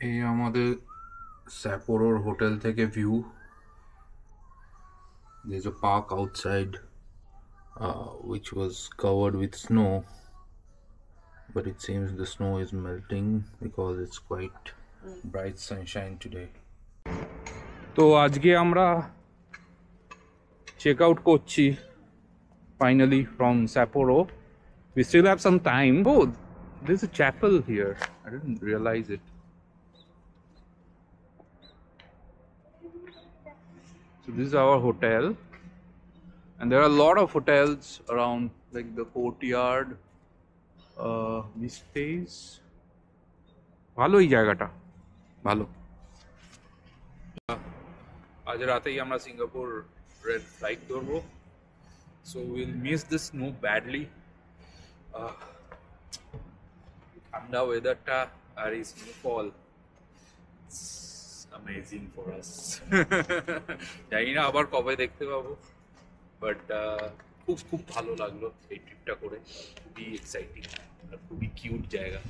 এই আমাদের স্যাপোরোর হোটেল থেকে view. There's a park outside which was covered with snow, but it seems the snow is melting because it's quite bright sunshine today. তো আজকে আমরা check out করছি finally from Sapporo. We still have some time. Oh, there's a chapel here. I didn't realize it. So this is our hotel, and there are a lot of hotels around, like the courtyard. This stays. ভালো এই জায়গাটা, ভালো। আজ রাতেই আমরা Singapore red flight ধরবো, so we'll miss the snow badly. ঠান্ডা ওয়েদারটা আর এই স্নোফল, amazing for us. জানি না আবার কবে দেখতে পাবো, বাট খুব খুব ভালো লাগলো এই ট্রিপটা করে। খুবই এক্সাইটিং আর খুবই কিউট জায়গা।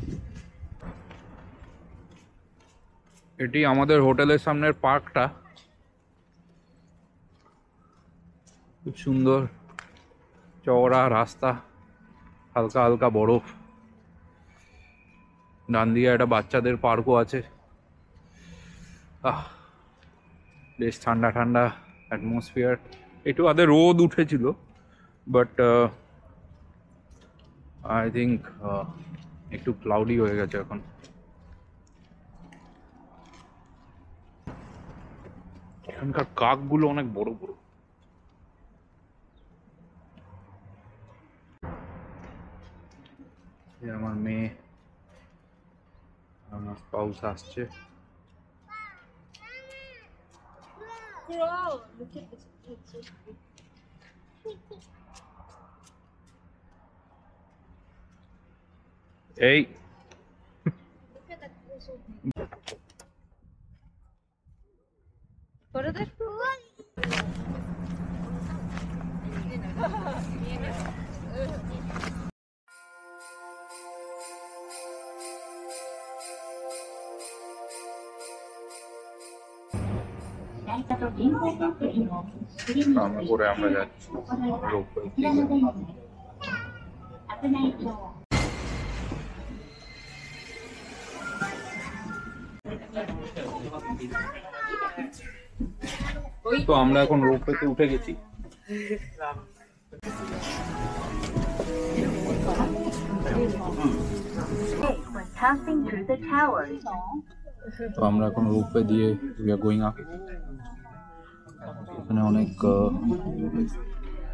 এটি আমাদের হোটেলের সামনের পার্কটা, খুব সুন্দর চওড়া রাস্তা, হালকা হালকা বরফ। ডান দিকে একটা বাচ্চাদের পার্কও আছে। বেশ ঠান্ডা ঠান্ডা অ্যাটমসফিয়ার। একটু আগে রোদ উঠেছিল, বাট আই থিঙ্ক একটু ক্লাউডি হয়ে গেছে এখন। এখানকার কাকগুলো অনেক বড় বড়। আমার মেয়ে, আমার স্পাউস আসছে। এই আমরা করে আমরা যাচ্ছি রোপওয়ে থেকে। তো আমরা এখন রোপওয়েতে উঠে গেছি। তো আমরা এখন রোপওয়ে দিয়ে we are going up. এখানে অনেক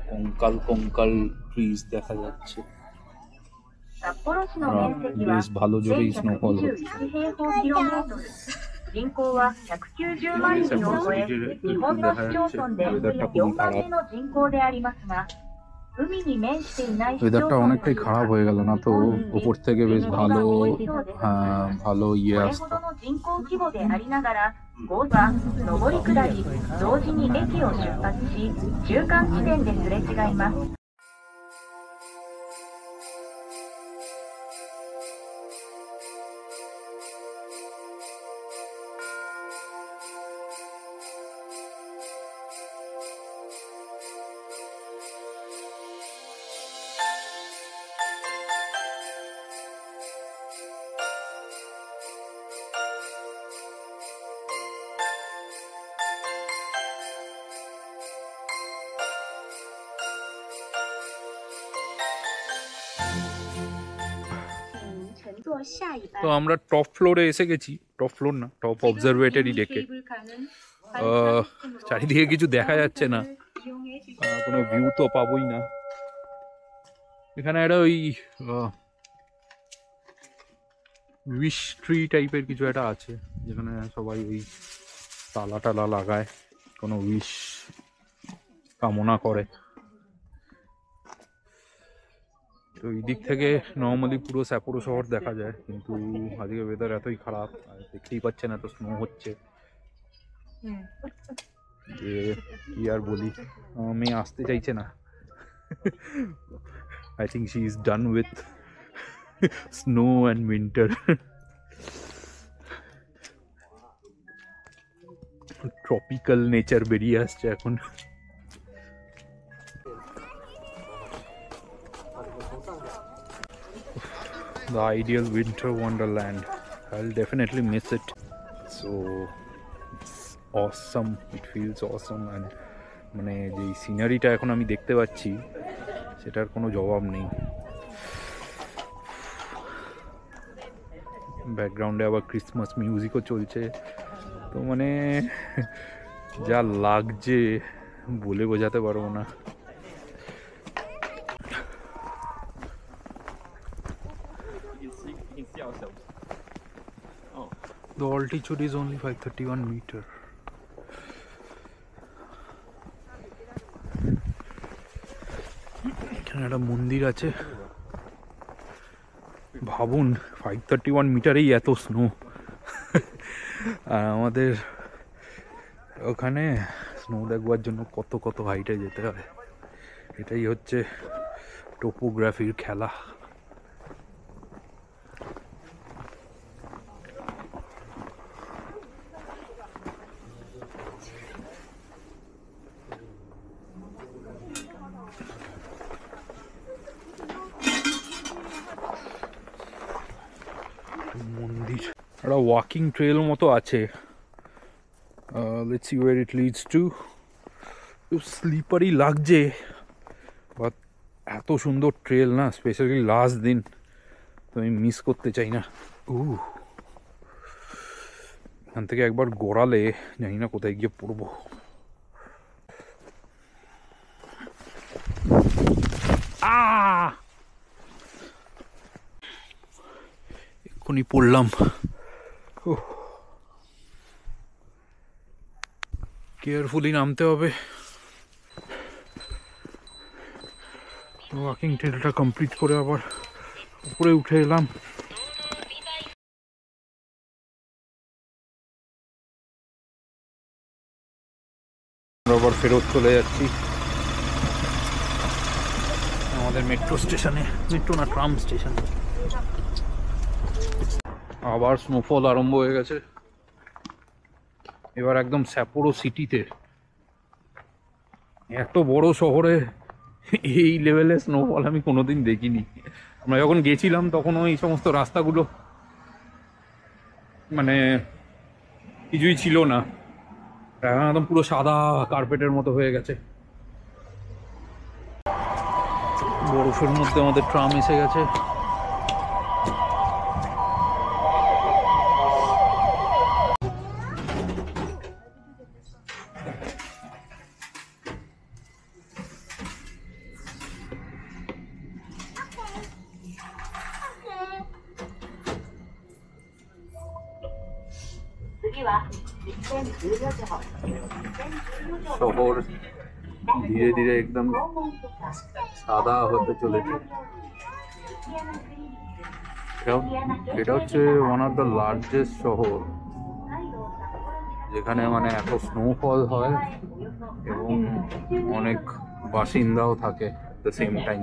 কঙ্কাল কঙ্কাল ট্রিজ দেখা যাচ্ছে। বেশ ভালো জোরেই স্নোফল হচ্ছে। ওয়েদারটা অনেকটাই খারাপ হয়ে গেল না তো, উপর থেকে বেশ ভালো ভালো ইয়ে আসতো। তো আমরা টপ ফ্লোরে এসে গেছি। টপ ফ্লোর না, টপ অবজারভেটরি ডেকে। চারিদিকে কিছু দেখা যাচ্ছে না, কোনো ভিউ তো পাবোই না। এখানে একটা ওই উইশ ট্রি টাইপের কিছু একটা আছে, যেখানে সবাই ওই তালা টালা লাগায়, কোনো উইশ কামনা করে। তো এই দিক থেকে নর্মালি পুরো স্যাপোরো শহর দেখা যায়, কিন্তু আজকে ওয়েদার এতই খারাপ, দেখতেই পাচ্ছেন এত স্নো হচ্ছে যে কি আর বলি। আমার মেয়ে আসতে চাইছে না। I think she is done with snow and winter. Tropical nature বেরিয়ে আসছে এখন। The ideal winter wonderland. I'll definitely miss it. So it's awesome. It feels awesome and মানে যেই সিনারিটা এখন আমি দেখতে পাচ্ছি সেটার কোনো জবাব নেই। ব্যাকগ্রাউন্ডে আবার ক্রিসমাস মিউজিকও চলছে, তো মানে যা লাগছে বলে বোঝাতে পারবো না। The altitude is only 531 meter. এখানে একটা মন্দির আছে। ভাবুন 531 মিটারেই এত স্নো। আর আমাদের ওখানে স্নো দেখবার জন্য কত কত হাইটে যেতে হয়। এটাই হচ্ছে টোপোগ্রাফির খেলা। মন্দির একটা ওয়াকিং ট্রেল মতো আছে। Let's see where it leads to. Slippery লাগছে, বাট এত সুন্দর ট্রেল না, স্পেশালি লাস্ট দিন, তো আমি মিস করতে চাই না। এখান থেকে একবার গড়ালে জানি না কোথায় গিয়ে পড়বো। এক্ষুনি পড়লাম। কেয়ারফুলি নামতে হবে। ওয়াকিং ট্রেলটা কমপ্লিট করে আবার উপরে উঠে এলাম। আবার ফেরত চলে যাচ্ছি আমাদের মেট্রো স্টেশনে, মেট্রো না ট্রাম স্টেশনে। আবার স্নোফল আরম্ভ হয়ে গেছে, এবার একদম স্যাপোরো সিটিতে। এত বড় শহরে এই লেভেলে স্নোফল আমি কোনোদিন দেখিনি। আমরা যখন গেছিলাম তখন এই সমস্ত রাস্তাগুলো মানে কিছুই ছিল না, এখন একদম পুরো সাদা কার্পেটের মতো হয়ে গেছে। বরফের মধ্যে আমাদের ট্রাম এসে গেছে। শহর ধীরে ধীরে একদম সাদা হতে চলেছে। এটা হচ্ছে ওয়ান অফ দ্য লার্জেস্ট শহর যেখানে মানে এত স্নোফল হয় এবং অনেক বাসিন্দাও থাকে এট দ্য সেম টাইম।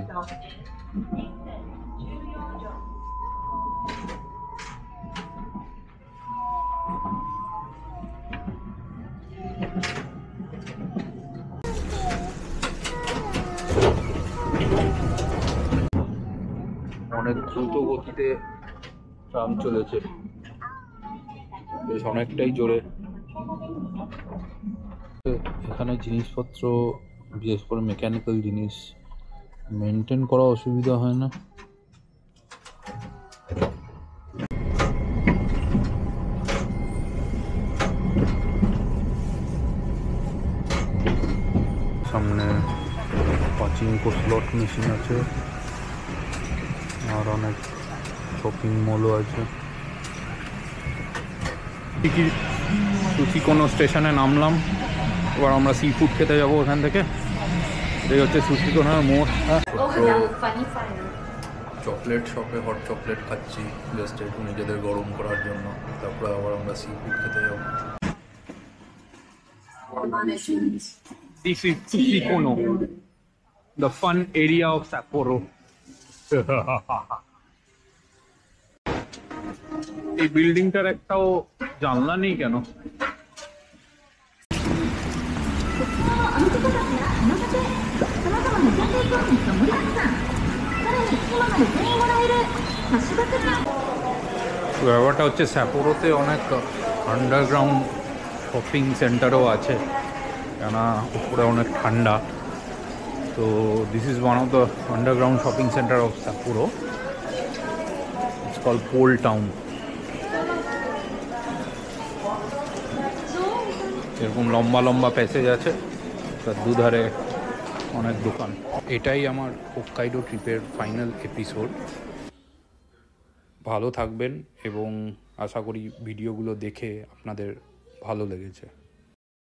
অনেক দ্রুত গতিতে ট্রাম চলেছে, বেশ অনেকটাই জোরে। এখানে জিনিসপত্র বিশেষ করে মেকানিক্যাল জিনিস মেনটেন করা অসুবিধা হয় না। সামনে পাচিঙ্কো স্লট মেশিন আছে আর অনেক শপিং মলও আছে। সুচিকোনো স্টেশনে নামলাম, এবার আমরা সি ফুড খেতে যাবো ওখান থেকে। এই হচ্ছে সুচিকোনোর মোড়। চকলেট শপে হট চকলেট খাচ্ছি জাস্ট একটু নিজেদের গরম করার জন্য, তারপরে আবার আমরা সি ফুড খেতে যাবো। This is Tsuchikono, the fun area of Sapporo. এই বিল্ডিংটার একটাও জানলা নেই কেন? ব্যাপারটা হচ্ছে স্যাপোরোতে অনেক আন্ডারগ্রাউন্ড শপিং সেন্টারও আছে, কেননা উপরে অনেক ঠান্ডা। তো this is one of the underground shopping centre of Sapporo. It's call Pole Town. এরকম লম্বা লম্বা প্যাসেজ আছে, তার দুধারে অনেক দোকান। এটাই আমার হোক্কাইডো ট্রিপের ফাইনাল এপিসোড। ভালো থাকবেন এবং আশা করি ভিডিওগুলো দেখে আপনাদের ভালো লেগেছে।